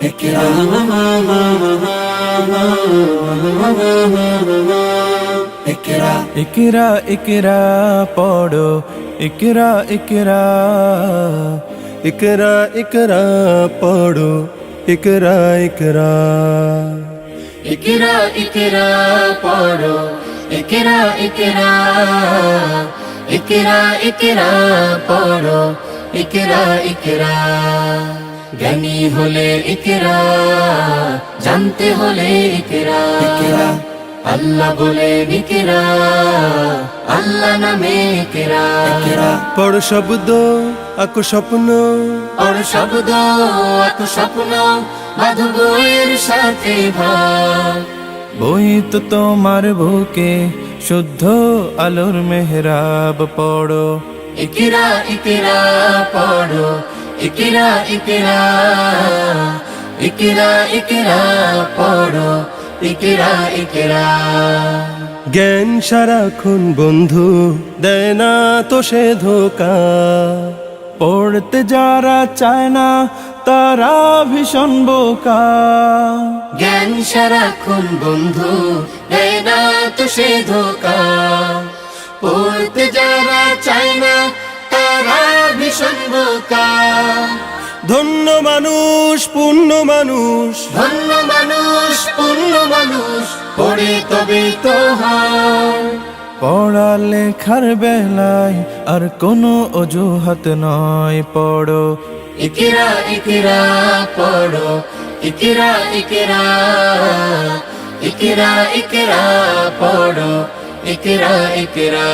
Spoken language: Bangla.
ইকরা ইকরা ইকরা ইকরা পড়ো ইকরা ইকরা ইকরা ইকরা পড়ো ইকরা ইকরা ইকরা ইকরা পড়ো ইকরা ইকরা ইকরা ইকরা পড়ো ইকরা ইকরা জ্ঞানী হলে ইকরা জানতে হলে ইকরা ইকরা আল্লাহ বলে ইকরা আল্লাহ নামে ইকরা ইকরা পড়ো শব্দ আঁকো স্বপ্ন পড়ো শব্দ আঁকো স্বপ্ন বাঁধো বইয়ের সাথে ভাব বই তো তোমার বুকে শুদ্ধ আলোর মেহরাব পড়ো ইকরা ইকরা পড়ো ইকরা ইকরা ইকরা ইকরা পড়ো ইকরা ইকরা জ্ঞান সারাক্ষণ বন্ধু দেয় না তো সে ধোকা পড়তে যারা চায় না তারা ভীষণ বোকা জ্ঞান সারাক্ষণ বন্ধু দেয় না তো সে ধোকা পড়তে যারা চায় না তারা ভীষণ বোকা ধন্য মানুষ পূর্ণ মানুষ ধন্য মানুষ পূর্ণ মানুষ পড়ে তবে তো হয় পড়ালেখার বেলায় আর কোনো অজুহাত নয় পড়ো ইকরা ইকরা পড়ো ইকরা ইকরা ইকরা ইকরা পড়ো ইকরা ইকরা